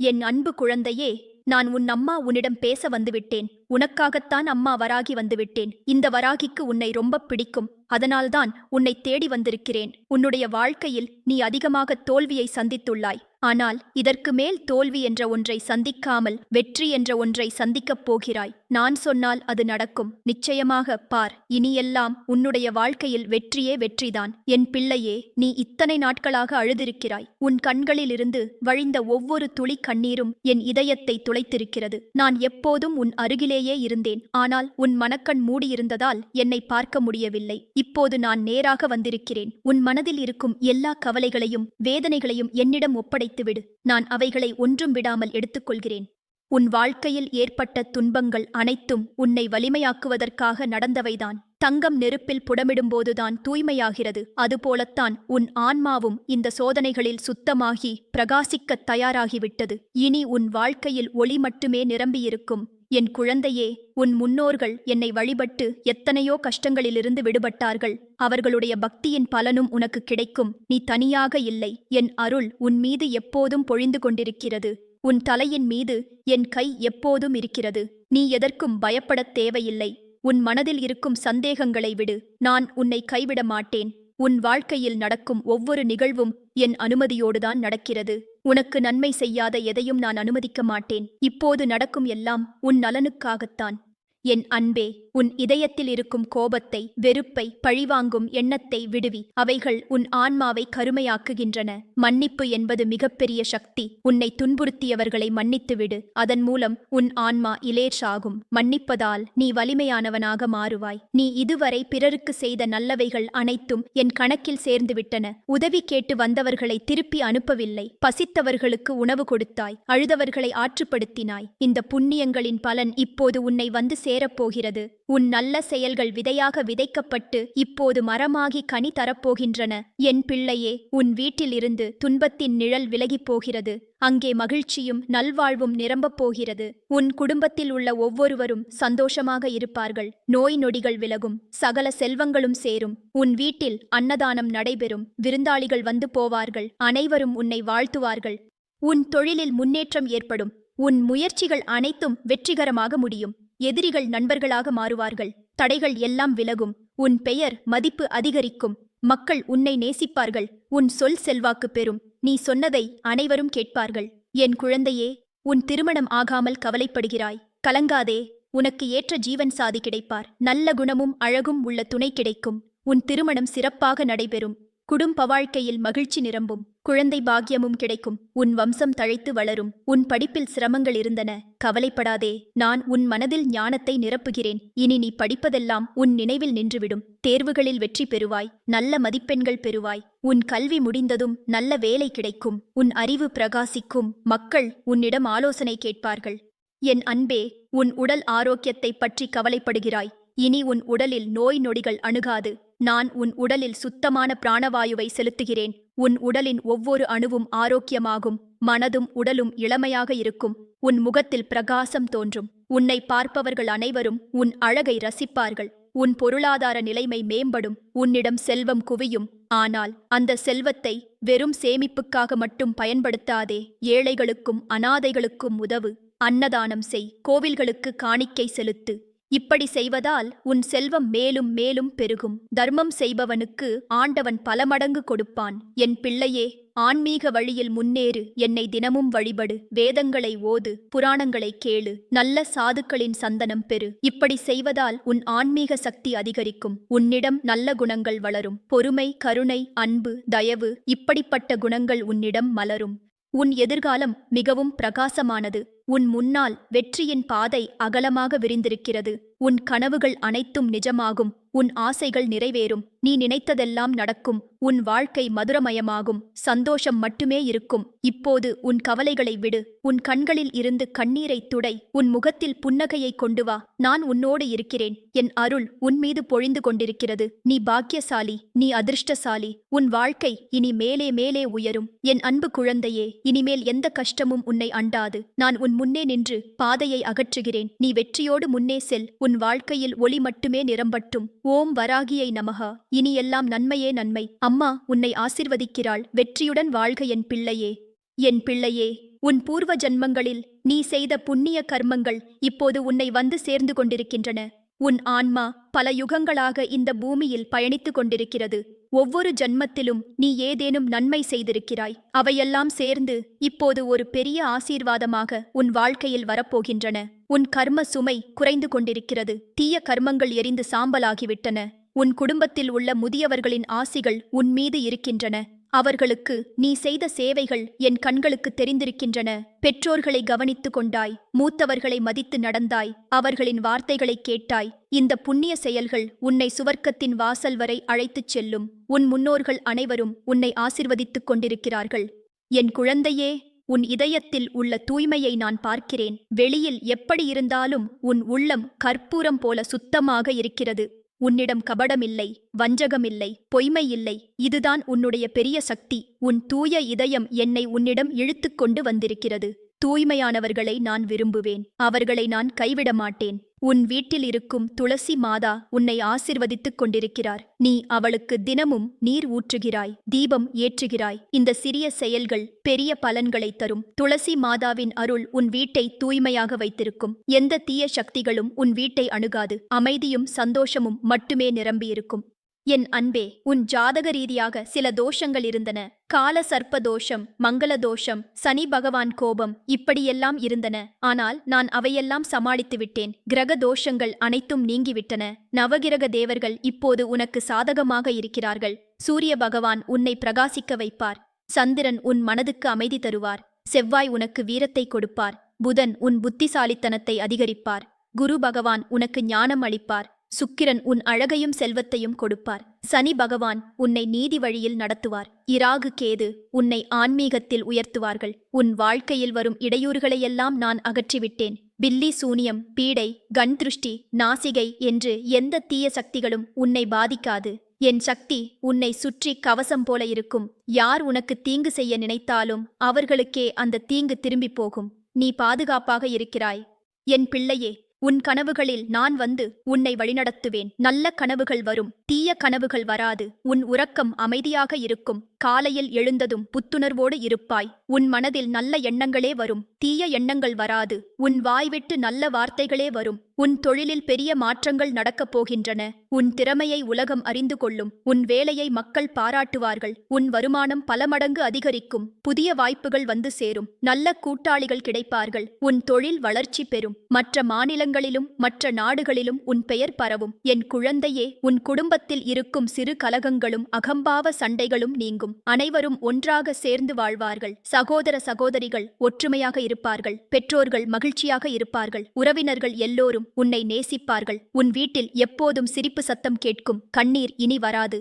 என் அன்பு குழந்தையே, நான் உன் அம்மா உன்னிடம் பேச வந்துவிட்டேன். உனக்காகத்தான் அம்மா வராகி வந்துவிட்டேன். இந்த வராகிக்கு உன்னை ரொம்ப பிடிக்கும். அதனால்தான் உன்னை தேடி வந்திருக்கிறேன். உன்னுடைய வாழ்க்கையில் நீ அதிகமாக தோல்வியை சந்தித்துள்ளாய். ஆனால் இதற்கு மேல் தோல்வி என்ற ஒன்றை சந்திக்காமல் வெற்றி என்ற ஒன்றை சந்திக்கப் போகிறாய். நான் சொன்னால் அது நடக்கும். நிச்சயமாக பார். இனியெல்லாம் உன்னுடைய வாழ்க்கையில் வெற்றியே வெற்றிதான். என் பிள்ளையே, நீ இத்தனை நாட்களாக அழுதிருக்கிறாய். உன் கண்களிலிருந்து வழிந்த ஒவ்வொரு துளி கண்ணீரும் என் இதயத்தை துளைத்திருக்கிறது. நான் எப்போதும் உன் அருகிலேயே இருந்தேன். ஆனால் உன் மனக்கண் மூடியிருந்ததால் என்னை பார்க்க முடியவில்லை. இப்போது நான் நேராக வந்திருக்கிறேன். உன் மனதில் இருக்கும் எல்லா கவலைகளையும் வேதனைகளையும் என்னிடம் ஒப்படைத்துவிடு. நான் அவைகளை ஒன்றும் விடாமல் எடுத்துக்கொள்கிறேன். உன் வாழ்க்கையில் ஏற்பட்ட துன்பங்கள் அனைத்தும் உன்னை வலிமையாக்குவதற்காக நடந்தவைதான். தங்கம் நெருப்பில் புடமிடும்போதுதான் தூய்மையாகிறது. அதுபோலத்தான் உன் ஆன்மாவும் இந்த சோதனைகளில் சுத்தமாகி பிரகாசிக்கத் தயாராகிவிட்டது. இனி உன் வாழ்க்கையில் ஒளி மட்டுமே நிரம்பியிருக்கும். என் குழந்தையே, உன் முன்னோர்கள் என்னை வழிபட்டு எத்தனையோ கஷ்டங்களிலிருந்து விடுபட்டார்கள். அவர்களுடைய பக்தியின் பலனும் உனக்கு கிடைக்கும். நீ தனியாக இல்லை. என் அருள் உன் மீது எப்போதும் பொழிந்து கொண்டிருக்கிறது. உன் தலையின் மீது என் கை எப்போதும் இருக்கிறது. நீ எதற்கும் பயப்படத் தேவையில்லை. உன் மனதில் இருக்கும் சந்தேகங்களை விடு. நான் உன்னை கைவிட மாட்டேன். உன் வாழ்க்கையில் நடக்கும் ஒவ்வொரு நிகழ்வும் என் அனுமதியோடுதான் நடக்கிறது. உனக்கு நன்மை செய்யாத எதையும் நான் அனுமதிக்க மாட்டேன். இப்போது நடக்கும் எல்லாம் உன் நலனுக்காகத்தான். என் அன்பே, உன் இதயத்தில் இருக்கும் கோபத்தை, வெறுப்பை, பழிவாங்கும் எண்ணத்தை விடுவி. அவைகள் உன் ஆன்மாவை கருமையாக்குகின்றன. மன்னிப்பு என்பது மிகப்பெரிய சக்தி. உன்னை துன்புறுத்தியவர்களை மன்னித்துவிடு. அதன் மூலம் உன் ஆன்மா இலேசாகும். மன்னிப்பதால் நீ வலிமையானவனாக மாறுவாய். நீ இதுவரை பிறருக்கு செய்த நல்லவைகள் அனைத்தும் என் கணக்கில் சேர்ந்துவிட்டன. உதவி கேட்டு வந்தவர்களை திருப்பி அனுப்பவில்லை. பசித்தவர்களுக்கு உணவு கொடுத்தாய். அழுதவர்களை ஆற்றுப்படுத்தினாய். இந்த புண்ணியங்களின் பலன் இப்போது உன்னை வந்து சேரப்போகிறது. உன் நல்ல செயல்கள் விதையாக விதைக்கப்பட்டு இப்போது மரமாகி கனி தரப்போகின்றன. என் பிள்ளையே, உன் வீட்டிலிருந்து துன்பத்தின் நிழல் விலகிப் போகிறது. அங்கே மகிழ்ச்சியும் நல்வாழ்வும் நிரம்பப் போகிறது. உன் குடும்பத்தில் உள்ள ஒவ்வொருவரும் சந்தோஷமாக இருப்பார்கள். நோய் நொடிகள் விலகும். சகல செல்வங்களும் சேரும். உன் வீட்டில் அன்னதானம் நடைபெறும். விருந்தாளிகள் வந்து போவார்கள். அனைவரும் உன்னை வாழ்த்துவார்கள். உன் தொழிலில் முன்னேற்றம் ஏற்படும். உன் முயற்சிகள் அனைத்தும் வெற்றிகரமாக முடியும். எதிரிகள் நண்பர்களாக மாறுவார்கள். தடைகள் எல்லாம் விலகும். உன் பெயர் மதிப்பு அதிகரிக்கும். மக்கள் உன்னை நேசிப்பார்கள். உன் சொல் செல்வாக்கு பெறும். நீ சொன்னதை அனைவரும் கேட்பார்கள். என் குழந்தையே, உன் திருமணம் ஆகாமல் கவலைப்படுகிறாய். கலங்காதே. உனக்கு ஏற்ற ஜீவன் சாதி கிடைப்பார். நல்ல குணமும் அழகும் உள்ள துணை கிடைக்கும். உன் திருமணம் சிறப்பாக நடைபெறும். குடும்ப வாழ்க்கையில் மகிழ்ச்சி நிரம்பும். குழந்தை பாக்கியமும் கிடைக்கும். உன் வம்சம் தழைத்து வளரும். உன் படிப்பில் சிரமங்கள் இருந்தன. கவலைப்படாதே. நான் உன் மனதில் ஞானத்தை நிரப்புகிறேன். இனி நீ படிப்பதெல்லாம் உன் நினைவில் நின்றுவிடும். தேர்வுகளில் வெற்றி பெறுவாய். நல்ல மதிப்பெண்கள் பெறுவாய். உன் கல்வி முடிந்ததும் நல்ல வேலை கிடைக்கும். உன் அறிவு பிரகாசிக்கும். மக்கள் உன்னிடம் ஆலோசனை கேட்பார்கள். என் அன்பே, உன் உடல் ஆரோக்கியத்தை பற்றி கவலைப்படுகிறாய். இனி உன் உடலில் நோய் நொடிகள் அணுகாது. நான் உன் உடலில் சுத்தமான பிராணவாயுவை செலுத்துகிறேன். உன் உடலின் ஒவ்வொரு அணுவும் ஆரோக்கியமாகும். மனதும் உடலும் இளமையாக இருக்கும். உன் முகத்தில் பிரகாசம் தோன்றும். உன்னை பார்ப்பவர்கள் அனைவரும் உன் அழகை ரசிப்பார்கள். உன் பொருளாதார நிலைமை மேம்படும். உன்னிடம் செல்வம் குவியும். ஆனால் அந்த செல்வத்தை வெறும் சேமிப்புக்காக மட்டும் பயன்படுத்தாதே. ஏழைகளுக்கும் அனாதைகளுக்கும் உதவு. அன்னதானம் செய். கோவில்களுக்கு காணிக்கை செலுத்து. இப்படி செய்வதால் உன் செல்வம் மேலும் மேலும் பெருகும். தர்மம் செய்பவனுக்கு ஆண்டவன் பல மடங்கு கொடுப்பான். என் பிள்ளையே, ஆன்மீக வழியில் முன்னேறு. என்னை தினமும் வழிபடு. வேதங்களை ஓது. புராணங்களை கேளு. நல்ல சாதுக்களின் சந்தனம் பெறு. இப்படி செய்வதால் உன் ஆன்மீக சக்தி அதிகரிக்கும். உன்னிடம் நல்ல குணங்கள் வளரும். பொறுமை, கருணை, அன்பு, தயவு, இப்படிப்பட்ட குணங்கள் உன்னிடம் மலரும். உன் எதிர்காலம் மிகவும் பிரகாசமானது. உன் முன்னால் வெற்றியின் பாதை அகலமாக விரிந்திருக்கிறது. உன் கனவுகள் அனைத்தும் நிஜமாகும். உன் ஆசைகள் நிறைவேறும். நீ நினைத்ததெல்லாம் நடக்கும். உன் வாழ்க்கை மதுரமயமாகும். சந்தோஷம் மட்டுமே இருக்கும். இப்போது உன் கவலைகளை விடு. உன் கண்களில் இருந்து கண்ணீரை துடை. உன் முகத்தில் புன்னகையை கொண்டு வா. நான் உன்னோடு இருக்கிறேன். என் அருள் உன் மீது பொழிந்து கொண்டிருக்கிறது. நீ பாக்கியசாலி. நீ அதிர்ஷ்டசாலி. உன் வாழ்க்கை இனி மேலே மேலே உயரும். என் அன்பு குழந்தையே, இனிமேல் எந்த கஷ்டமும் உன்னை அண்டாது. நான் உன் முன்னே நின்று பாதையை அகற்றுகிறேன். நீ வெற்றியோடு முன்னே செல். உன் வாழ்க்கையில் ஒளி மட்டுமே நிரம்பட்டும். ஓம் வராகியை நமஹ. இனி எல்லாம் நன்மையே நன்மை. அம்மா உன்னை ஆசிர்வதிக்கிறாள். வெற்றியுடன் வாழ்க என் பிள்ளையே. என் பிள்ளையே, உன் பூர்வ ஜன்மங்களில் நீ செய்த புண்ணிய கர்மங்கள் இப்போது உன்னை வந்து சேர்ந்து கொண்டிருக்கின்றன. உன் ஆன்மா பல யுகங்களாக இந்த பூமியில் பயணித்துக் கொண்டிருக்கிறது. ஒவ்வொரு ஜன்மத்திலும் நீ ஏதேனும் நன்மை செய்திருக்கிறாய். அவையெல்லாம் சேர்ந்து இப்போது ஒரு பெரிய ஆசீர்வாதமாக உன் வாழ்க்கையில் வரப்போகின்றன. உன் கர்ம சுமை குறைந்து கொண்டிருக்கிறது. தீய கர்மங்கள் எரிந்து சாம்பலாகிவிட்டன. உன் குடும்பத்தில் உள்ள முதியவர்களின் ஆசிகள் உன் மீது இருக்கின்றன. அவர்களுக்கு நீ செய்த சேவைகள் என் கண்களுக்கு தெரிந்திருக்கின்றன. பெற்றோர்களை கவனித்துக் கொண்டாய், மூத்தவர்களை மதித்து நடந்தாய், அவர்களின் வார்த்தைகளை கேட்டாய். இந்த புண்ணிய செயல்கள் உன்னை சுவர்க்கத்தின் வாசல் வரை அழைத்துச் செல்லும். உன் முன்னோர்கள் அனைவரும் உன்னை ஆசிர்வதித்துக் கொண்டிருக்கிறார்கள். என் குழந்தையே, உன் இதயத்தில் உள்ள தூய்மையை நான் பார்க்கிறேன். வெளியில் எப்படி இருந்தாலும் உன் உள்ளம் கற்பூரம் போல சுத்தமாக இருக்கிறது. உன்னிடம் கபடமில்லை, வஞ்சகமில்லை, பொய்மை இல்லை. இதுதான் உன்னுடைய பெரிய சக்தி. உன் தூய இதயம் என்னை உன்னிடம் இழுத்துக்கொண்டு வந்திருக்கிறது. தூய்மையானவர்களை நான் விரும்புவேன். அவர்களை நான் கைவிட மாட்டேன். உன் வீட்டில் இருக்கும் துளசி மாதா உன்னை ஆசிர்வதித்துக் கொண்டிருக்கிறார். நீ அவளுக்கு தினமும் நீர் ஊற்றுகிறாய், தீபம் ஏற்றுகிறாய். இந்த சிறிய செயல்கள் பெரிய பலன்களை தரும். துளசி மாதாவின் அருள் உன் வீட்டை தூய்மையாக வைத்திருக்கும். எந்த தீய சக்திகளும் உன் வீட்டை அணுகாது. அமைதியும் சந்தோஷமும் மட்டுமே நிரம்பியிருக்கும். என் அன்பே, உன் ஜாதக ரீதியாக சில தோஷங்கள் இருந்தன. கால சர்ப்ப தோஷம், மங்கள தோஷம், சனி பகவான் கோபம், இப்படியெல்லாம் இருந்தன. ஆனால் நான் அவையெல்லாம் சமாளித்து விட்டேன். கிரக தோஷங்கள் அனைத்தும் நீங்கிவிட்டன. நவகிரக தேவர்கள் இப்போது உனக்கு சாதகமாக இருக்கிறார்கள். சூரிய பகவான் உன்னை பிரகாசிக்க வைப்பார். சந்திரன் உன் மனதுக்கு அமைதி தருவார். செவ்வாய் உனக்கு வீரத்தை கொடுப்பார். புதன் உன் புத்திசாலித்தனத்தை அதிகரிப்பார். குரு பகவான் உனக்கு ஞானம் அளிப்பார். சுக்கிரன் உன் அழகையும் செல்வத்தையும் கொடுப்பார். சனி பகவான் உன்னை நீதி வழியில் நடத்துவார். இராகு கேது உன்னை ஆன்மீகத்தில் உயர்த்துவார்கள். உன் வாழ்க்கையில் வரும் இடையூறுகளையெல்லாம் நான் அகற்றிவிட்டேன். பில்லி சூனியம், பீடை, கண் திருஷ்டி, நாசிகை என்று எந்த தீய சக்திகளும் உன்னை பாதிக்காது. என் சக்தி உன்னை சுற்றி கவசம் போல இருக்கும். யார் உனக்கு தீங்கு செய்ய நினைத்தாலும் அவர்களுக்கே அந்த தீங்கு திரும்பி போகும். நீ பாதுகாப்பாக இருக்கிறாய். என் பிள்ளையே, உன் கனவுகளில் நான் வந்து உன்னை வழிநடத்துவேன். நல்ல கனவுகள் வரும், தீய கனவுகள் வராது. உன் உறக்கம் அமைதியாக இருக்கும். காலையில் எழுந்ததும் புத்துணர்வோடு இருப்பாய். உன் மனதில் நல்ல எண்ணங்களே வரும், தீய எண்ணங்கள் வராது. உன் வாய்விட்டு நல்ல வார்த்தைகளே வரும். உன் தொழிலில் பெரிய மாற்றங்கள் நடக்கப் போகின்றன. உன் திறமையை உலகம் அறிந்து கொள்ளும். உன் வேலையை மக்கள் பாராட்டுவார்கள். உன் வருமானம் பல மடங்கு அதிகரிக்கும். புதிய வாய்ப்புகள் வந்து சேரும். நல்ல கூட்டாளிகள் கிடைப்பார்கள். உன் தொழில் வளர்ச்சி பெறும். மற்ற மாநிலங்களிலும் மற்ற நாடுகளிலும் உன் பெயர் பரவும். என் குழந்தையே, உன் குடும்பத்தில் இருக்கும் சிறு கலகங்களும் அகம்பாவ சண்டைகளும் நீங்கும். அனைவரும் ஒன்றாக சேர்ந்து வாழ்வார்கள். சகோதர சகோதரிகள் ஒற்றுமையாக இருப்பார்கள். பெற்றோர்கள் மகிழ்ச்சியாக இருப்பார்கள். உறவினர்கள் எல்லோரும் உன்னை நேசிப்பார்கள். உன் வீட்டில் எப்போதும் சிரிப்பு சத்தம் கேட்கும். கண்ணீர் இனி வராது.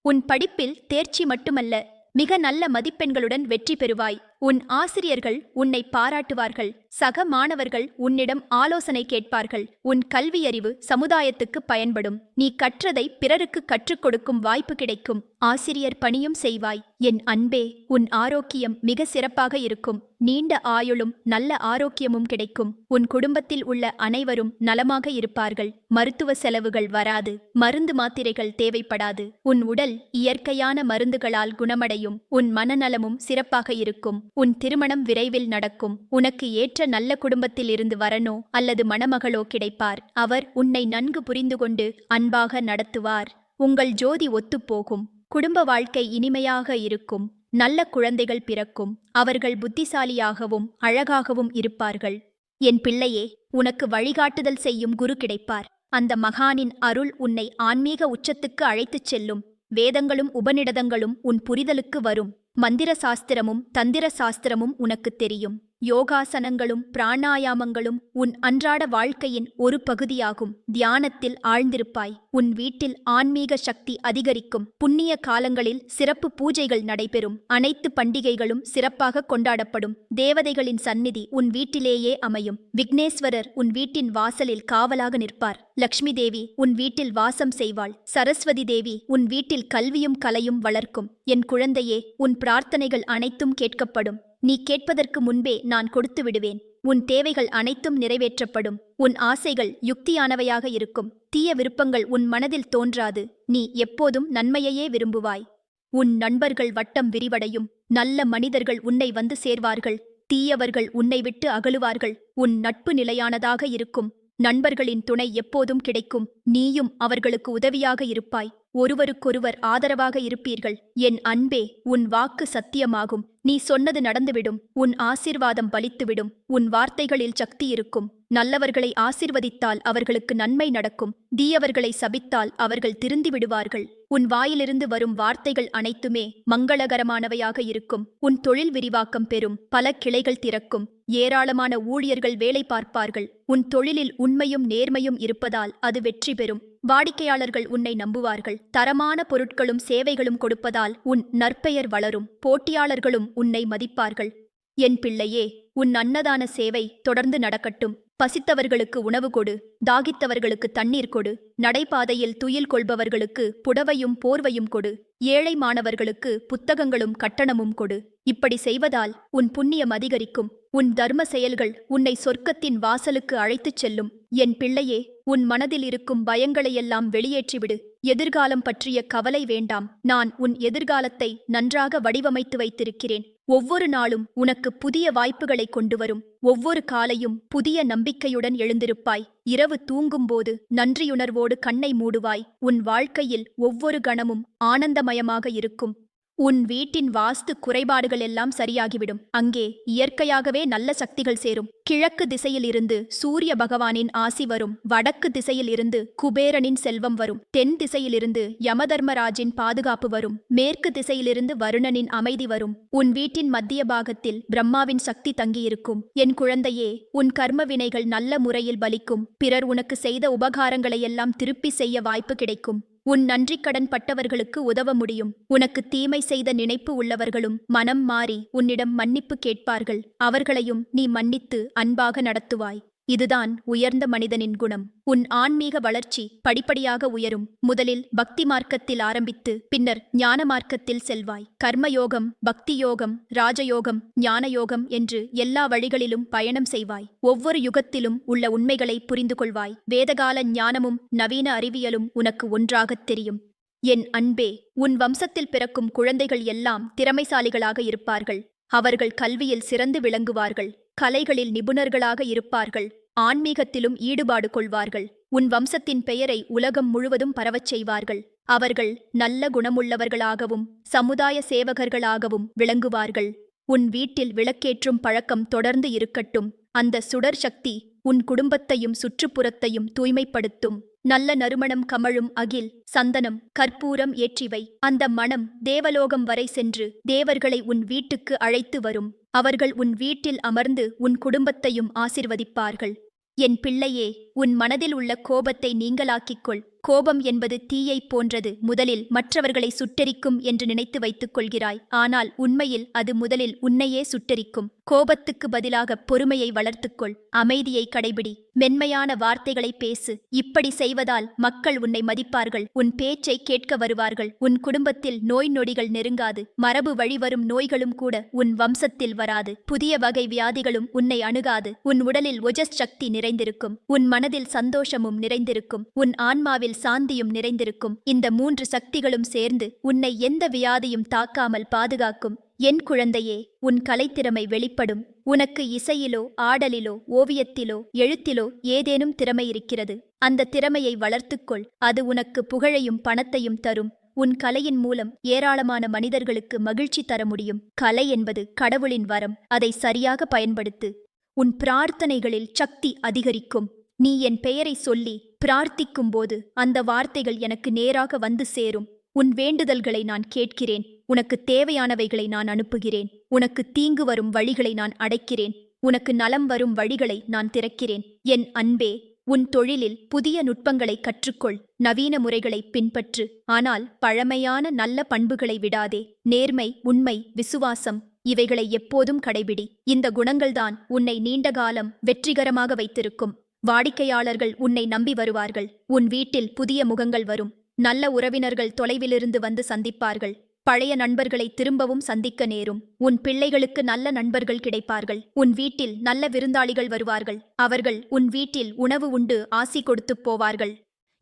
உன் படிப்பில் தேர்ச்சி மட்டுமல்ல, மிக நல்ல மதிப்பெண்களுடன் வெற்றி பெறுவாய். உன் ஆசிரியர்கள் உன்னை பாராட்டுவார்கள். சக மாணவர்கள் உன்னிடம் ஆலோசனை கேட்பார்கள். உன் கல்வியறிவு சமுதாயத்துக்கு பயன்படும். நீ கற்றதை பிறருக்கு கற்றுக் கொடுக்கும் வாய்ப்பு கிடைக்கும். ஆசிரியர் பணியும் செய்வாய். என் அன்பே, உன் ஆரோக்கியம் மிக சிறப்பாக இருக்கும். நீண்ட ஆயுளும் நல்ல ஆரோக்கியமும் கிடைக்கும். உன் குடும்பத்தில் உள்ள அனைவரும் நலமாக இருப்பார்கள். மருத்துவ செலவுகள் வராது. மருந்து மாத்திரைகள் தேவைப்படாது. உன் உடல் இயற்கையான மருந்துகளால் குணமடையும். உன் மனநலமும் சிறப்பாக இருக்கும். உன் திருமணம் விரைவில் நடக்கும். உனக்கு ஏற்ற நல்ல குடும்பத்தில் இருந்து வரனோ அல்லது மணமகளோ கிடைப்பார். அவர் உன்னை நன்கு புரிந்து கொண்டு அன்பாக நடத்துவார். உங்கள் ஜோதி ஒத்துப்போகும். குடும்ப வாழ்க்கை இனிமையாக இருக்கும். நல்ல குழந்தைகள் பிறக்கும். அவர்கள் புத்திசாலியாகவும் அழகாகவும் இருப்பார்கள். என் பிள்ளையே, உனக்கு வழிகாட்டுதல் செய்யும் குரு கிடைப்பார். அந்த மகானின் அருள் உன்னை ஆன்மீக உச்சத்துக்கு அழைத்துச் செல்லும். வேதங்களும் உபநிடதங்களும் உன் புரிதலுக்கு வரும். மந்திர சாஸ்திரமும் தந்திர சாஸ்திரமும் உனக்கு தெரியும். யோகாசனங்களும் பிராணாயாமங்களும் உன் அன்றாட வாழ்க்கையின் ஒரு பகுதியாகும். தியானத்தில் ஆழ்ந்திருப்பாய். உன் வீட்டில் ஆன்மீக சக்தி அதிகரிக்கும். புண்ணிய காலங்களில் சிறப்பு பூஜைகள் நடைபெறும். அனைத்து பண்டிகைகளும் சிறப்பாக கொண்டாடப்படும். தேவதைகளின் சந்நிதி உன் வீட்டிலேயே அமையும். விக்னேஸ்வரர் உன் வீட்டின் வாசலில் காவலாக நிற்பார். லக்ஷ்மி தேவி உன் வீட்டில் வாசம் செய்வாள். சரஸ்வதி தேவி உன் வீட்டில் கல்வியும் கலையும் வளர்க்கும். என் குழந்தையே, உன் பிரார்த்தனைகள் அனைத்தும் கேட்கப்படும். நீ கேட்பதற்கு முன்பே நான் கொடுத்து விடுவேன். உன் தேவைகள் அனைத்தும் நிறைவேற்றப்படும். உன் ஆசைகள் யுக்தியானவையாக இருக்கும். தீய விருப்பங்கள் உன் மனதில் தோன்றாது. நீ எப்போதும் நன்மையையே விரும்புவாய். உன் நண்பர்கள் வட்டம் விரிவடையும். நல்ல மனிதர்கள் உன்னை வந்து சேர்வார்கள். தீயவர்கள் உன்னை விட்டு அகலுவார்கள். உன் நட்பு நிலையானதாக இருக்கும். நண்பர்களின் துணை எப்போதும் கிடைக்கும். நீயும் அவர்களுக்கு உதவியாக இருப்பாய். ஒருவருக்கொருவர் ஆதரவாக இருப்பீர்கள். என் அன்பே, உன் வாக்கு சத்தியமாகும். நீ சொன்னது நடந்துவிடும். உன் ஆசீர்வாதம் பலித்துவிடும். உன் வார்த்தைகளில் சக்தி இருக்கும். நல்லவர்களை ஆசீர்வதித்தால் அவர்களுக்கு நன்மை நடக்கும். தீயவர்களை சபித்தால் அவர்கள் திருந்தி விடுவார்கள். உன் வாயிலிருந்து வரும் வார்த்தைகள் அனைத்துமே மங்களகரமானவையாக இருக்கும். உன் தொழில் விரிவாக்கம் பெறும். பல கிளைகள் திறக்கும். ஏராளமான ஊழியர்கள் வேலை பார்ப்பார்கள். உன் தொழிலில் உண்மையும் நேர்மையும் இருப்பதால் அது வெற்றி பெறும். வாடிக்கையாளர்கள் உன்னை நம்புவார்கள். தரமான பொருட்களும் சேவைகளும் கொடுப்பதால் உன் நற்பெயர் வளரும். போட்டியாளர்களும் உன்னை மதிப்பார்கள். என் பிள்ளையே, உன் அன்னதான சேவை தொடர்ந்து நடக்கட்டும். பசித்தவர்களுக்கு உணவு கொடு. தாகித்தவர்களுக்கு தண்ணீர் கொடு. நடைபாதையில் துயில் கொள்பவர்களுக்கு புடவையும் போர்வையும் கொடு. ஏழை மாணவர்களுக்கு புத்தகங்களும் கட்டணமும் கொடு. இப்படி செய்வதால் உன் புண்ணியம் அதிகரிக்கும். உன் தர்ம செயல்கள் உன்னை சொர்க்கத்தின் வாசலுக்கு அழைத்துச் செல்லும். என் பிள்ளையே, உன் மனதில் இருக்கும் பயங்களையெல்லாம் வெளியேற்றிவிடு. எதிர்காலம் பற்றிய கவலை வேண்டாம். நான் உன் எதிர்காலத்தை நன்றாக வடிவமைத்து வைத்திருக்கிறேன். ஒவ்வொரு நாளும் உனக்கு புதிய வாய்ப்புகளை கொண்டு வரும். ஒவ்வொரு காலையும் புதிய நம்பிக்கையுடன் எழுந்திருப்பாய். இரவு தூங்கும்போது நன்றியுணர்வோடு கண்ணை மூடுவாய். உன் வாழ்க்கையில் ஒவ்வொரு கணமும் ஆனந்தமயமாக இருக்கும். உன் வீட்டின் வாஸ்து குறைபாடுகள் எல்லாம் சரியாகிவிடும். அங்கே இயற்கையாகவே நல்ல சக்திகள் சேரும். கிழக்கு திசையில் இருந்து சூரிய பகவானின் ஆசி வரும். வடக்கு திசையில் இருந்து குபேரனின் செல்வம் வரும். தென் திசையிலிருந்து யமதர்மராஜின் பாதுகாப்பு வரும். மேற்கு திசையிலிருந்து வருணனின் அமைதி வரும். உன் வீட்டின் மத்திய பாகத்தில் பிரம்மாவின் சக்தி தங்கியிருக்கும். என் குழந்தையே, உன் கர்ம வினைகள் நல்ல முறையில் பலிக்கும். பிறர் உனக்கு செய்த உபகாரங்களையெல்லாம் திருப்பி செய்ய வாய்ப்பு கிடைக்கும். உன் நன்றிக்கடன் பட்டவர்களுக்கு உதவ முடியும். உனக்கு தீமை செய்த நினைப்பு உள்ளவர்களும் மனம் மாறி உன்னிடம் மன்னிப்பு கேட்பார்கள். அவர்களையும் நீ மன்னித்து அன்பாக நடத்துவாய். இதுதான் உயர்ந்த மனிதனின் குணம். உன் ஆன்மீக வளர்ச்சி படிப்படியாக உயரும். முதலில் பக்தி மார்க்கத்தில் ஆரம்பித்து பின்னர் ஞான மார்க்கத்தில் செல்வாய். கர்மயோகம், பக்தி யோகம், ராஜயோகம், ஞானயோகம் என்று எல்லா வழிகளிலும் பயணம் செய்வாய். ஒவ்வொரு யுகத்திலும் உள்ள உண்மைகளை புரிந்து கொள்வாய். வேதகால ஞானமும் நவீன அறிவியலும் உனக்கு ஒன்றாகத் தெரியும். என் அன்பே, உன் வம்சத்தில் பிறக்கும் குழந்தைகள் எல்லாம் திறமைசாலிகளாக இருப்பார்கள். அவர்கள் கல்வியில் சிறந்து விளங்குவார்கள். கலைகளில் நிபுணர்களாக இருப்பார்கள். ஆன்மீகத்திலும் ஈடுபாடு கொள்வார்கள். உன் வம்சத்தின் பெயரை உலகம் முழுவதும் பரவச் செய்வார்கள். அவர்கள் நல்ல குணமுள்ளவர்களாகவும் சமுதாய சேவகர்களாகவும் விளங்குவார்கள். உன் வீட்டில் விளக்கேற்றும் பழக்கம் தொடர்ந்து இருக்கட்டும். அந்த சுடர் சக்தி உன் குடும்பத்தையும் சுற்றுப்புறத்தையும் தூய்மைப்படுத்தும். நல்ல நறுமணம் கமழும் அகில், சந்தனம், கற்பூரம் ஏற்றிவை. அந்த மணம் தேவலோகம் வரை சென்று தேவர்களை உன் வீட்டுக்கு அழைத்து வரும். அவர்கள் உன் வீட்டில் அமர்ந்து உன் குடும்பத்தையும் ஆசிர்வதிப்பார்கள். என் பிள்ளையே, உன் மனதில் உள்ள கோபத்தை நீங்களாக்கிக்கொள். கோபம் என்பது தீயைப் போன்றது. முதலில் மற்றவர்களை சுட்டெரிக்கும் என்று நினைத்து வைத்துக் கொள்கிறாய். ஆனால் உண்மையில் அது முதலில் உன்னையே சுட்டெரிக்கும். கோபத்துக்கு பதிலாக பொறுமையை வளர்த்துக்கொள். அமைதியை கடைபிடி. மென்மையான வார்த்தைகளை பேசு. இப்படி செய்வதால் மக்கள் உன்னை மதிப்பார்கள். உன் பேச்சை கேட்க வருவார்கள். உன் குடும்பத்தில் நோய் நொடிகள் நெருங்காது. மரபு வழிவரும் நோய்களும் கூட உன் வம்சத்தில் வராது. புதிய வகை வியாதிகளும் உன்னை அணுகாது. உன் உடலில் ஒஜஸ் சக்தி நிறைந்திருக்கும். உன் மனதில் சந்தோஷமும் நிறைந்திருக்கும். உன் ஆன்மாவில் சாந்தியும் நிறைந்திருக்கும். இந்த 3 சக்திகளும் சேர்ந்து உன்னை எந்த வியாதியும் தாக்காமல் பாதுகாக்கும். என் குழந்தையே, உன் கலைத்திறமை வெளிப்படும். உனக்கு இசையிலோ ஆடலிலோ ஓவியத்திலோ எழுத்திலோ ஏதேனும் திறமை இருக்கிறது. அந்த திறமையை வளர்த்துக்கொள். அது உனக்கு புகழையும் பணத்தையும் தரும். உன் கலையின் மூலம் ஏராளமான மனிதர்களுக்கு மகிழ்ச்சி தர முடியும். கலை என்பது கடவுளின் வரம். அதை சரியாக பயன்படுத்து. உன் பிரார்த்தனைகளில் சக்தி அதிகரிக்கும். நீ என் பெயரை சொல்லி பிரார்த்திக்கும்போது அந்த வார்த்தைகள் எனக்கு நேராக வந்து சேரும். உன் வேண்டுதல்களை நான் கேட்கிறேன். உனக்கு தேவையானவைகளை நான் அனுப்புகிறேன். உனக்கு தீங்கு வரும் வழிகளை நான் அடைக்கிறேன். உனக்கு நலம் வரும் வழிகளை நான் திறக்கிறேன். என் அன்பே, உன் தொழிலில் புதிய நுட்பங்களை கற்றுக்கொள். நவீன முறைகளை பின்பற்று. ஆனால் பழமையான நல்ல பண்புகளை விடாதே. நேர்மை, உண்மை, விசுவாசம் இவைகளை எப்போதும் கடைபிடி. இந்த குணங்கள்தான் உன்னை நீண்ட காலம் வெற்றிகரமாக வைத்திருக்கும். வாடிக்கையாளர்கள் உன்னை நம்பி வருவார்கள். உன் வீட்டில் புதிய முகங்கள் வரும். நல்ல உறவினர்கள் தொலைவிலிருந்து வந்து சந்திப்பார்கள். பழைய நண்பர்களை திரும்பவும் சந்திக்க நேரும். உன் பிள்ளைகளுக்கு நல்ல நண்பர்கள் கிடைப்பார்கள். உன் வீட்டில் நல்ல விருந்தாளிகள் வருவார்கள். அவர்கள் உன் வீட்டில் உணவு உண்டு ஆசி கொடுத்துப் போவார்கள்.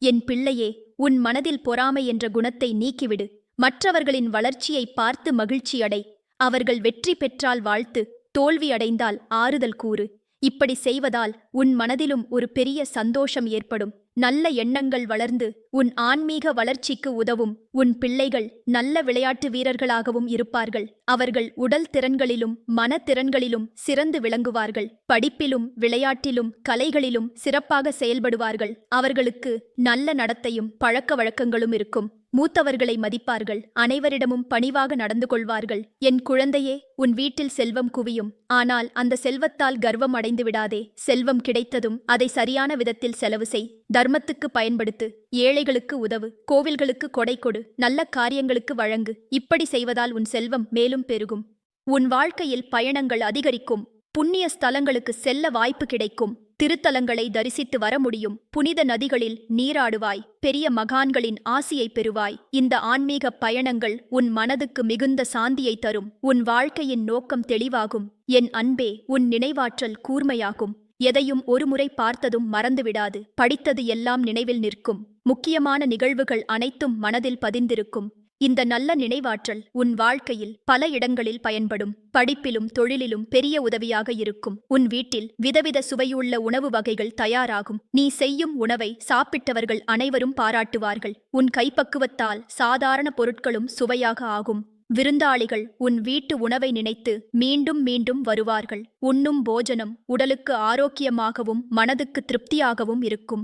என் பிள்ளையே, உன் மனதில் பொறாமை என்ற குணத்தை நீக்கிவிடு. மற்றவர்களின் வளர்ச்சியை பார்த்து மகிழ்ச்சியடை. அவர்கள் வெற்றி பெற்றால் வாழ்த்து. தோல்வி அடைந்தால் ஆறுதல் கூறு. இப்படி செய்வதால் உன் மனதிலும் ஒரு பெரிய சந்தோஷம் ஏற்படும். நல்ல எண்ணங்கள் வளர்ந்து உன் ஆன்மீக வளர்ச்சிக்கு உதவும். உன் பிள்ளைகள் நல்ல விளையாட்டு வீரர்களாகவும் இருப்பார்கள். அவர்கள் உடல் திறன்களிலும் மனத்திறன்களிலும் சிறந்து விளங்குவார்கள். படிப்பிலும் விளையாட்டிலும் கலைகளிலும் சிறப்பாக செயல்படுவார்கள். அவர்களுக்கு நல்ல நடத்தையும் பழக்க வழக்கங்களும் இருக்கும். மூத்தவர்களை மதிப்பார்கள். அனைவரிடமும் பணிவாக நடந்து கொள்வார்கள். என் குழந்தையே, உன் வீட்டில் செல்வம் குவியும். ஆனால் அந்த செல்வத்தால் கர்வம் அடைந்து விடாதே. செல்வம் கிடைத்ததும் அதை சரியான விதத்தில் செலவு செய். தர்மத்துக்கு பயன்படுத்து. ஏழைகளுக்கு உதவு. கோவில்களுக்கு கொடை கொடு. நல்ல காரியங்களுக்கு வழங்கு. இப்படி செய்வதால் உன் செல்வம் மேலும் பெருகும். உன் வாழ்க்கையில் பயணங்கள் அதிகரிக்கும். புண்ணிய ஸ்தலங்களுக்கு செல்ல வாய்ப்பு கிடைக்கும். திருத்தலங்களை தரிசித்து வர முடியும். புனித நதிகளில் நீராடுவாய். பெரிய மகான்களின் ஆசியை பெறுவாய். இந்த ஆன்மீக பயணங்கள் உன் மனதுக்கு மிகுந்த சாந்தியை தரும். உன் வாழ்க்கையின் நோக்கம் தெளிவாகும். என் அன்பே, உன் நினைவாற்றல் கூர்மையாகும். எதையும் ஒருமுறை பார்த்ததும் மறந்துவிடாது. படித்தது எல்லாம் நினைவில் நிற்கும். முக்கியமான நிகழ்வுகள் அனைத்தும் மனதில் பதிந்திருக்கும். இந்த நல்ல நினைவாற்றல் உன் வாழ்க்கையில் பல இடங்களில் பயன்படும். படிப்பிலும் தொழிலிலும் பெரிய உதவியாக இருக்கும். உன் வீட்டில் விதவித சுவையுள்ள உணவு வகைகள் தயாராகும். நீ செய்யும் உணவை சாப்பிட்டவர்கள் அனைவரும் பாராட்டுவார்கள். உன் கைப்பக்குவத்தால் சாதாரண பொருட்களும் சுவையாக ஆகும். விருந்தாளிகள் உன் வீட்டு உணவை நினைத்து மீண்டும் மீண்டும் வருவார்கள். உண்ணும் போஜனம் உடலுக்கு ஆரோக்கியமாகவும் மனதுக்கு திருப்தியாகவும் இருக்கும்.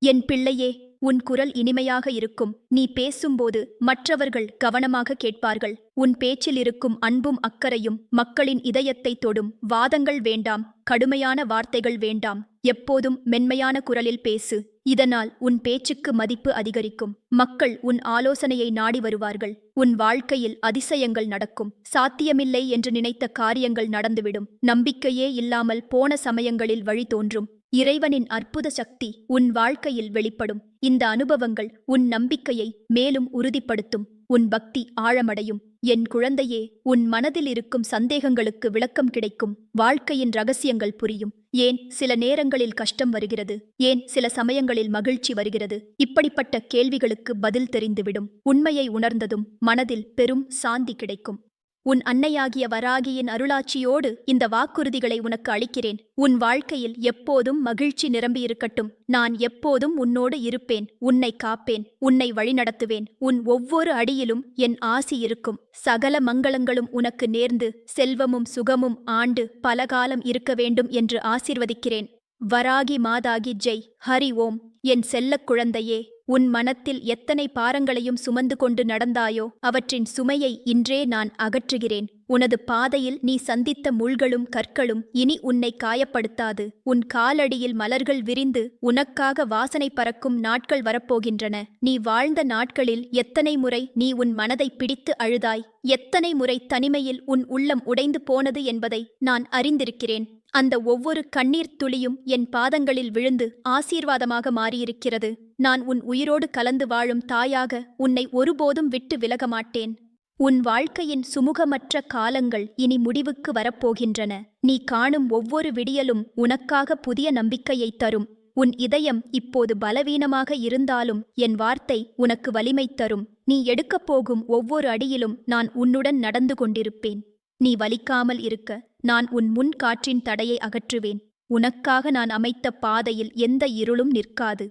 என் பிள்ளையே, உன் குரல் இனிமையாக இருக்கும். நீ பேசும்போது மற்றவர்கள் கவனமாக கேட்பார்கள். உன் பேச்சில் இருக்கும் அன்பும் அக்கறையும் மக்களின் இதயத்தை தொடும். வாதங்கள் வேண்டாம். கடுமையான வார்த்தைகள் வேண்டாம். எப்போதும் மென்மையான குரலில் பேசு. இதனால் உன் பேச்சுக்கு மதிப்பு அதிகரிக்கும். மக்கள் உன் ஆலோசனையை நாடி வருவார்கள். உன் வாழ்க்கையில் அதிசயங்கள் நடக்கும். சாத்தியமில்லை என்று நினைத்த காரியங்கள் நடந்துவிடும். நம்பிக்கையே இல்லாமல் போன சமயங்களில் வழி தோன்றும். இறைவனின் அற்புத சக்தி உன் வாழ்க்கையில் வெளிப்படும். இந்த அனுபவங்கள் உன் நம்பிக்கையை மேலும் உறுதிப்படுத்தும். உன் பக்தி ஆழமடையும். என் குழந்தையே, உன் மனதில் இருக்கும் சந்தேகங்களுக்கு விளக்கம் கிடைக்கும். வாழ்க்கையின் ரகசியங்கள் புரியும். ஏன் சில நேரங்களில் கஷ்டம் வருகிறது? ஏன் சில சமயங்களில் மகிழ்ச்சி வருகிறது? இப்படிப்பட்ட கேள்விகளுக்கு பதில் தெரிந்துவிடும். உண்மையை உணர்ந்ததும் மனதில் பெரும் சாந்தி கிடைக்கும். உன் அன்னையாகிய வராகியின் அருளாட்சியோடு இந்த வாக்குறுதிகளை உனக்கு அளிக்கிறேன். உன் வாழ்க்கையில் எப்போதும் மகிழ்ச்சி நிரம்பியிருக்கட்டும். நான் எப்போதும் உன்னோடு இருப்பேன். உன்னை காப்பேன். உன்னை வழிநடத்துவேன். உன் ஒவ்வொரு அடியிலும் என் ஆசி இருக்கும். சகல மங்களங்களும் உனக்கு நேர்ந்து செல்வமும் சுகமும் ஆண்டு பலகாலம் இருக்க வேண்டும் என்று ஆசீர்வதிக்கிறேன். வராகி மாதாகி ஜெய். ஹரி ஓம். என் செல்லக் குழந்தையே, உன் மனத்தில் எத்தனை பாரங்களையும் சுமந்து கொண்டு நடந்தாயோ அவற்றின் சுமையை இன்றே நான் அகற்றுகிறேன். உனது பாதையில் நீ சந்தித்த முள்களும் கற்களும் இனி உன்னை காயப்படுத்தாது. உன் காலடியில் மலர்கள் விரிந்து உனக்காக வாசனை பறக்கும் நாட்கள் வரப்போகின்றன. நீ வாழ்ந்த நாட்களில் எத்தனை முறை நீ உன் மனதை பிடித்து அழுதாய்? எத்தனை முறை தனிமையில் உன் உள்ளம் உடைந்து போனது என்பதை நான் அறிந்திருக்கிறேன். அந்த ஒவ்வொரு கண்ணீர் துளியும் என் பாதங்களில் விழுந்து ஆசீர்வாதமாக மாறியிருக்கிறது. நான் உன் உயிரோடு கலந்து வாழும் தாயாக உன்னை ஒருபோதும் விட்டு விலக மாட்டேன். உன் வாழ்க்கையின் சுமூகமற்ற காலங்கள் இனி முடிவுக்கு வரப்போகின்றன. நீ காணும் ஒவ்வொரு விடியலும் உனக்காக புதிய நம்பிக்கையை தரும். உன் இதயம் இப்போது பலவீனமாக இருந்தாலும் என் வார்த்தை உனக்கு வலிமை தரும். நீ எடுக்கப் போகும் ஒவ்வொரு அடியிலும் நான் உன்னுடன் நடந்து கொண்டிருப்பேன். நீ வலிக்காமல் இருக்க நான் உன் முன் காற்றின் தடையை அகற்றுவேன். உனக்காக நான் அமைத்த பாதையில் எந்த இருளும் நிற்காது.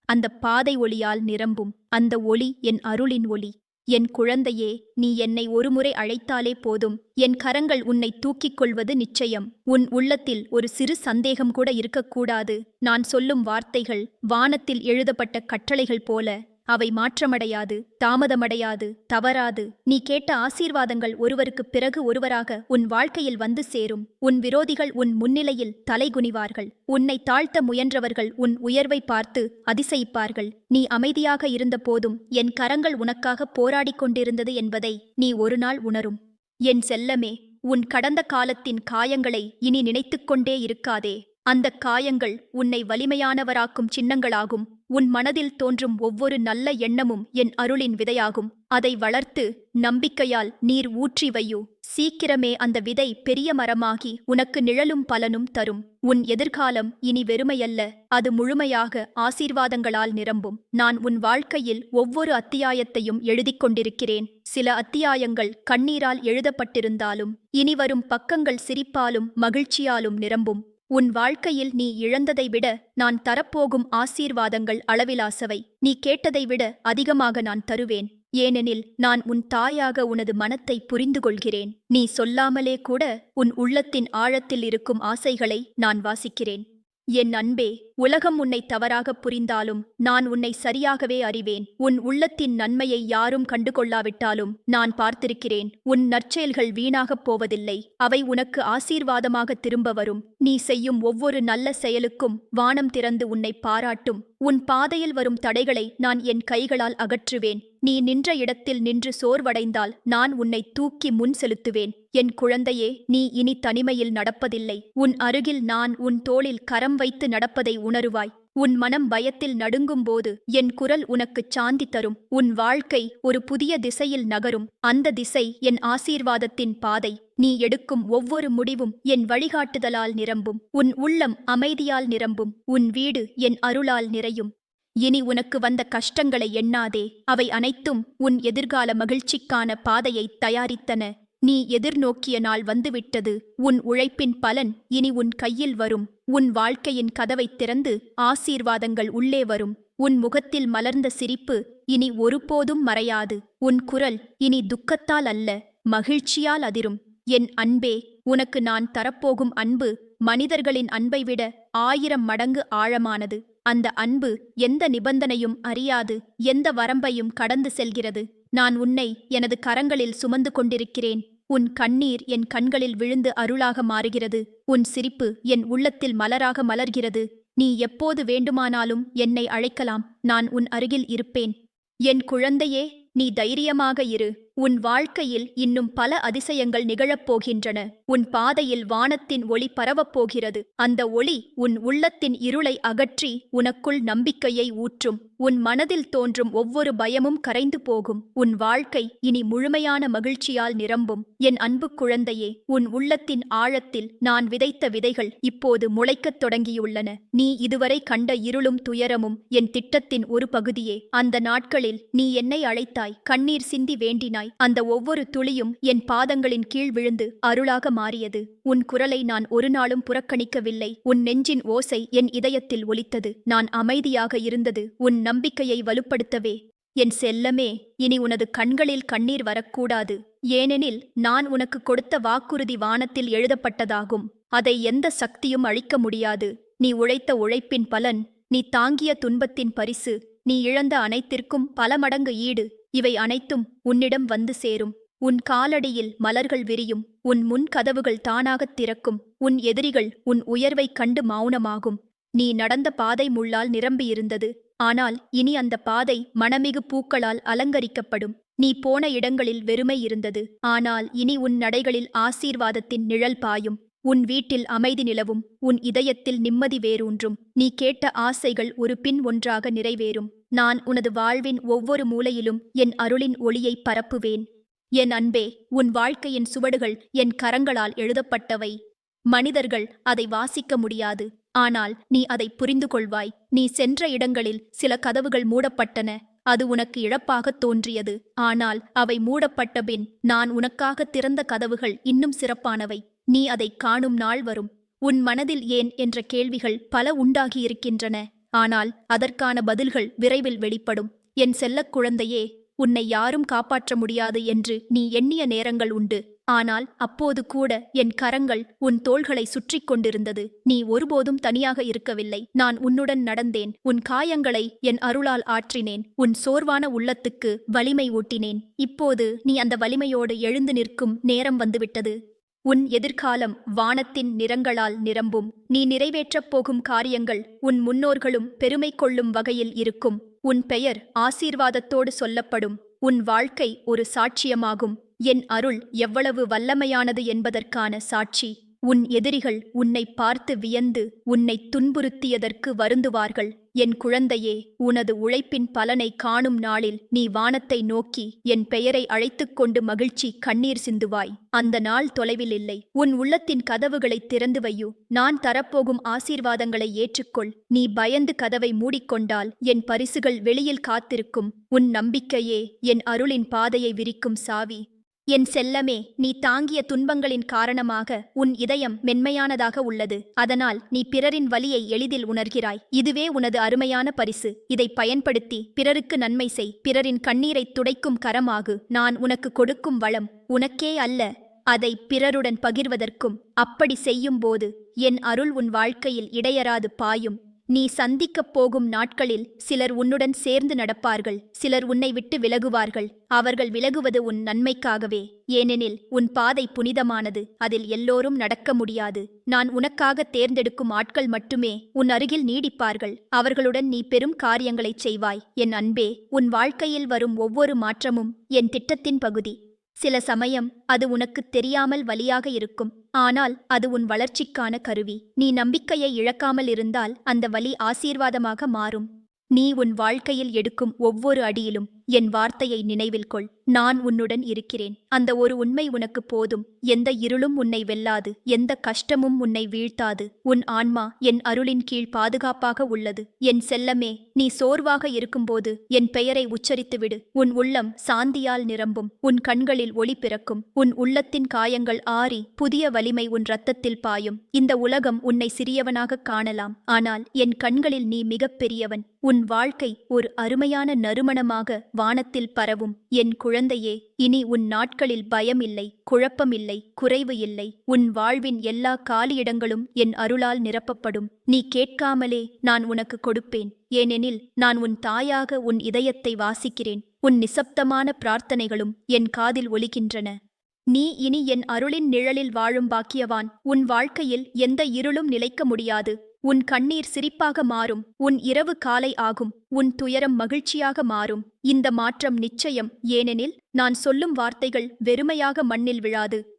அந்த பாதை ஒளியால் நிரம்பும். அந்த ஒளி என் அருளின் ஒளி. என் குழந்தையே, நீ என்னை ஒருமுறை அழைத்தாலே போதும். என் கரங்கள் உன்னை தூக்கிக் கொள்வது நிச்சயம். உன் உள்ளத்தில் ஒரு சிறு சந்தேகம் கூட இருக்கக்கூடாது. நான் சொல்லும் வார்த்தைகள் வானத்தில் எழுதப்பட்ட கட்டளைகள் போல. அவை மாற்றமடையாது, தாமதமடையாது, தவறாது. நீ கேட்ட ஆசீர்வாதங்கள் ஒருவருக்குப் பிறகு ஒருவராக உன் வாழ்க்கையில் வந்து சேரும். உன் விரோதிகள் உன் முன்னிலையில் தலைகுனிவார்கள். உன்னை தாழ்த்த முயன்றவர்கள் உன் உயர்வை பார்த்து அதிசயிப்பார்கள். நீ அமைதியாக இருந்த போதும் என் கரங்கள் உனக்காக போராடிக் கொண்டிருந்தது என்பதை நீ ஒரு நாள் உணரும். என் செல்லமே, உன் கடந்த காலத்தின் காயங்களை இனி நினைத்துக்கொண்டே இருக்காதே. அந்த காயங்கள் உன்னை வலிமையானவராக்கும் சின்னங்களாகும். உன் மனதில் தோன்றும் ஒவ்வொரு நல்ல எண்ணமும் என் அருளின் விதையாகும். அதை வளர்த்து நம்பிக்கையால் நீர் ஊற்றி வையு. சீக்கிரமே அந்த விதை பெரிய மரமாகி உனக்கு நிழலும் பலனும் தரும். உன் எதிர்காலம் இனி வெறுமையல்ல, அது முழுமையாக ஆசீர்வாதங்களால் நிரம்பும். நான் உன் வாழ்க்கையில் ஒவ்வொரு அத்தியாயத்தையும் எழுதிக் கொண்டிருக்கிறேன். சில அத்தியாயங்கள் கண்ணீரால் எழுதப்பட்டிருந்தாலும் இனிவரும் பக்கங்கள் சிரிப்பாலும் மகிழ்ச்சியாலும் நிரம்பும். உன் வாழ்க்கையில் நீ இழந்ததை விட நான் தரப்போகும் ஆசீர்வாதங்கள் அளவிலாசவை. நீ கேட்டதை விட அதிகமாக நான் தருவேன். ஏனெனில் நான் உன் தாயாக உனது மனத்தை புரிந்து கொள்கிறேன். நீ சொல்லாமலே கூட உன் உள்ளத்தின் ஆழத்தில் இருக்கும் ஆசைகளை நான் வாசிக்கிறேன். என் அன்பே, உலகம் உன்னை தவறாகப் புரிந்தாலும் நான் உன்னை சரியாகவே அறிவேன். உன் உள்ளத்தின் நன்மையை யாரும் கண்டுகொள்ளாவிட்டாலும் நான் பார்த்திருக்கிறேன். உன் நற்செயல்கள் வீணாகப் போவதில்லை, அவை உனக்கு ஆசீர்வாதமாக திரும்ப வரும். நீ செய்யும் ஒவ்வொரு நல்ல செயலுக்கும் வானம் திறந்து உன்னை பாராட்டும். உன் பாதையில் வரும் தடைகளை நான் என் கைகளால் அகற்றுவேன். நீ நின்ற இடத்தில் நின்று சோர்வடைந்தால் நான் உன்னை தூக்கி முன் செலுத்துவேன். என் குழந்தையே, நீ இனி தனிமையில் நடப்பதில்லை. உன் அருகில் நான் உன் தோளில் கரம் வைத்து நடப்பதை உணருவாய். உன் மனம் பயத்தில் நடுங்கும்போது என் குரல் உனக்குச் சாந்தி தரும். உன் வாழ்க்கை ஒரு புதிய திசையில் நகரும். அந்த திசை என் ஆசீர்வாதத்தின் பாதை. நீ எடுக்கும் ஒவ்வொரு முடிவும் என் வழிகாட்டுதலால் நிரம்பும். உன் உள்ளம் அமைதியால் நிரம்பும். உன் வீடு என் அருளால் நிறையும். இனி உனக்கு வந்த கஷ்டங்களை எண்ணாதே, அவை அனைத்தும் உன் எதிர்கால மகிழ்ச்சிக்கான பாதையை தயாரித்தன. நீ எதிர்நோக்கிய நாள் வந்துவிட்டது. உன் உழைப்பின் பலன் இனி உன் கையில் வரும். உன் வாழ்க்கையின் கதவைத் திறந்து ஆசீர்வாதங்கள் உள்ளே வரும். உன் முகத்தில் மலர்ந்த சிரிப்பு இனி ஒருபோதும் மறையாது. உன் குரல் இனி துக்கத்தால் அல்ல, மகிழ்ச்சியால் அதிரும். என் அன்பே, உனக்கு நான் தரப்போகும் அன்பு மனிதர்களின் அன்பை விட 1000 மடங்கு ஆழமானது. அந்த அன்பு எந்த நிபந்தனையும் அறியாது, எந்த வரம்பையும் கடந்து செல்கிறது. நான் உன்னை எனது கரங்களில் சுமந்து கொண்டிருக்கிறேன். உன் கண்ணீர் என் கண்களில் விழுந்து அருளாக மாறுகிறது. உன் சிரிப்பு என் உள்ளத்தில் மலராக மலர்கிறது. நீ எப்போது வேண்டுமானாலும் என்னை அழைக்கலாம். நான் உன் அருகில் இருப்பேன். என் குழந்தையே, நீ தைரியமாக இரு. உன் வாழ்க்கையில் இன்னும் பல அதிசயங்கள் நிகழப்போகின்றன. உன் பாதையில் வானத்தின் ஒளி பரவப்போகிறது. அந்த ஒளி உன் உள்ளத்தின் இருளை அகற்றி உனக்குள் நம்பிக்கையை ஊற்றும். உன் மனதில் தோன்றும் ஒவ்வொரு பயமும் கரைந்து போகும். உன் வாழ்க்கை இனி முழுமையான மகிழ்ச்சியால் நிரம்பும். என் அன்பு குழந்தையே, உன் உள்ளத்தின் ஆழத்தில் நான் விதைத்த விதைகள் இப்போது முளைக்கத் தொடங்கியுள்ளன. நீ இதுவரை கண்ட இருளும் துயரமும் என் திட்டத்தின் ஒரு பகுதியே. அந்த நாட்களில் நீ என்னை அழைத்தாய், கண்ணீர் சிந்தி வேண்டினாய். அந்த ஒவ்வொரு துளியும் என் பாதங்களின் கீழ் விழுந்து அருளாக மாறியது. உன் குரலை நான் ஒரு நாளும் புறக்கணிக்கவில்லை. உன் நெஞ்சின் ஓசை என் இதயத்தில் ஒலித்தது. நான் அமைதியாக இருந்தது உன் நம்பிக்கையை வலுப்படுத்தவே. என் செல்லமே, இனி உனது கண்களில் கண்ணீர் வரக்கூடாது. ஏனெனில் நான் உனக்கு கொடுத்த வாக்குறுதி வானத்தில் எழுதப்பட்டதாகும். அதை எந்த சக்தியும் அழிக்க முடியாது. நீ உழைத்த உழைப்பின் பலன், நீ தாங்கிய துன்பத்தின் பரிசு, நீ இழந்த அனைத்திற்கும் பல மடங்கு ஈடு, இவை அனைத்தும் உன்னிடம் வந்து சேரும். உன் காலடியில் மலர்கள் விரியும். உன் முன் கதவுகள் தானாகத் திறக்கும். உன் எதிரிகள் உன் உயர்வைக் கண்டு மௌனமாகும். நீ நடந்த பாதை முள்ளால் நிரம்பியிருந்தது. ஆனால் இனி அந்த பாதை மணமிகு பூக்களால் அலங்கரிக்கப்படும். நீ போன இடங்களில் வெறுமை இருந்தது. ஆனால் இனி உன் நடைகளில் ஆசீர்வாதத்தின் நிழல் பாயும். உன் வீட்டில் அமைதி நிலவும். உன் இதயத்தில் நிம்மதி வேரூன்றும். நீ கேட்ட ஆசைகள் ஒரு பின் ஒன்றாக நிறைவேறும். நான் உனது வாழ்வின் ஒவ்வொரு மூலையிலும் என் அருளின் ஒளியை பரப்புவேன். என் அன்பே, உன் வாழ்க்கையின் சுவடுகள் என் கரங்களால் எழுதப்பட்டவை. மனிதர்கள் அதை வாசிக்க முடியாது. ஆனால் நீ அதை புரிந்து கொள்வாய். நீ சென்ற இடங்களில் சில கதவுகள் மூடப்பட்டன. அது உனக்கு இழப்பாகத் தோன்றியது. ஆனால் அவை மூடப்பட்டபின் நான் உனக்காக திறந்த கதவுகள் இன்னும் சிறப்பானவை. நீ அதை காணும் நாள் வரும். உன் மனதில் ஏன் என்ற கேள்விகள் பல உண்டாகியிருக்கின்றன. ஆனால் அதற்கான பதில்கள் விரைவில் வெளிப்படும். என் செல்லக் குழந்தையே, உன்னை யாரும் காப்பாற்ற முடியாது என்று நீ எண்ணிய நேரங்கள் உண்டு. ஆனால் அப்போது கூட என் கரங்கள் உன் தோள்களை சுற்றி கொண்டிருந்தது. நீ ஒருபோதும் தனியாக இருக்கவில்லை. நான் உன்னுடன் நடந்தேன். உன் காயங்களை என் அருளால் ஆற்றினேன். உன் சோர்வான உள்ளத்துக்கு வலிமை ஊட்டினேன். இப்போது நீ அந்த வலிமையோடு எழுந்து நிற்கும் நேரம் வந்துவிட்டது. உன் எதிர்காலம் வானத்தின் நிறங்களால் நிரம்பும். நீ நிறைவேற்றப் போகும் காரியங்கள் உன் முன்னோர்களும் பெருமை கொள்ளும் வகையில் இருக்கும். உன் பெயர் ஆசீர்வாதத்தோடு சொல்லப்படும். உன் வாழ்க்கை ஒரு சாட்சியமாகும். என் அருள் எவ்வளவு வல்லமையானது என்பதற்கான சாட்சி. உன் எதிரிகள் உன்னை பார்த்து வியந்து உன்னை துன்புறுத்தியதற்கு வருந்துவார்கள். என் குழந்தையே, உனது உழைப்பின் பலனை காணும் நாளில் நீ வானத்தை நோக்கி என் பெயரை அழைத்துக் கொண்டு மகிழ்ச்சி கண்ணீர் சிந்துவாய். அந்த நாள் தொலைவில் இல்லை. உன் உள்ளத்தின் கதவுகளை திறந்து வையு. நான் தரப்போகும் ஆசீர்வாதங்களை ஏற்றுக்கொள். நீ பயந்து கதவை மூடிக்கொண்டால் என் பரிசுகள் வெளியில் காத்திருக்கும். உன் நம்பிக்கையே என் அருளின் பாதையை விரிக்கும் சாவி. என் செல்லமே, நீ தாங்கிய துன்பங்களின் காரணமாக உன் இதயம் மென்மையானதாக உள்ளது. அதனால் நீ பிறரின் வலியை எளிதில் உணர்கிறாய். இதுவே உனது அருமையான பரிசு. இதை பயன்படுத்தி பிறருக்கு நன்மை செய். பிறரின் கண்ணீரை துடைக்கும் கரமாகு. நான் உனக்கு கொடுக்கும் வளம் உனக்கே அல்ல, அதை பிறருடன் பகிர்வதற்கும். அப்படி செய்யும்போது என் அருள் உன் வாழ்க்கையில் இடையறாது பாயும். நீ சந்திக்கப் போகும் நாட்களில் சிலர் உன்னுடன் சேர்ந்து நடப்பார்கள், சிலர் உன்னை விட்டு விலகுவார்கள். அவர்கள் விலகுவது உன் நன்மைக்காகவே. ஏனெனில் உன் பாதை புனிதமானது, அதில் எல்லோரும் நடக்க முடியாது. நான் உனக்காக தேர்ந்தெடுக்கும் ஆட்கள் மட்டுமே உன் அருகில் நீடிப்பார்கள். அவர்களுடன் நீ பெரும் காரியங்களைச் செய்வாய். என் அன்பே, உன் வாழ்க்கையில் வரும் ஒவ்வொரு மாற்றமும் என் திட்டத்தின் பகுதி. சில சமயம் அது உனக்குத் தெரியாமல் வலியாக இருக்கும், ஆனால் அது உன் வளர்ச்சிக்கான கருவி. நீ நம்பிக்கையை இழக்காமல் இருந்தால் அந்த வலி ஆசீர்வாதமாக மாறும். நீ உன் வாழ்க்கையில் எடுக்கும் ஒவ்வொரு அடியிலும் என் வார்த்தையை நினைவில் கொள். நான் உன்னுடன் இருக்கிறேன். அந்த ஒரு உண்மை உனக்கு போதும். எந்த இருளும் உன்னை வெல்லாது, எந்த கஷ்டமும் உன்னை வீழ்த்தாது. உன் ஆன்மா என் அருளின் கீழ் பாதுகாப்பாக உள்ளது. என் செல்லமே, நீ சோர்வாக இருக்கும்போது என் பெயரை உச்சரித்துவிடு. உன் உள்ளம் சாந்தியால் நிரம்பும். உன் கண்களில் ஒளி பிறக்கும். உன் உள்ளத்தின் காயங்கள் ஆறி புதிய வலிமை உன் இரத்தத்தில் பாயும். இந்த உலகம் உன்னை சிறியவனாக காணலாம், ஆனால் என் கண்களில் நீ மிகப் பெரியவன். உன் வாழ்க்கை ஒரு அருமையான நறுமணமாக வானத்தில் பரவும். என் குழந்தையே, இனி உன் நாட்களில் பயம் இல்லை, குழப்பம் இல்லை, குறைவு இல்லை. உன் வாழ்வின் எல்லா காலியிடங்களும் என் அருளால் நிரப்பப்படும். நீ கேட்காமலே நான் உனக்கு கொடுப்பேன். ஏனெனில் நான் உன் தாயாக உன் இதயத்தை வாசிக்கிறேன். உன் நிசப்தமான பிரார்த்தனைகளும் என் காதில் ஒலிக்கின்றன. நீ இனி என் அருளின் நிழலில் வாழும் பாக்கியவான். உன் வாழ்க்கையில் எந்த இருளும் நிலைக்க முடியாது. உன் கண்ணீர் சிரிப்பாக மாறும். உன் இரவு காலை ஆகும். உன் துயரம் மகிழ்ச்சியாக மாறும். இந்த மாற்றம் நிச்சயம். ஏனெனில் நான் சொல்லும் வார்த்தைகள் வெறுமையாக மண்ணில் விழாது.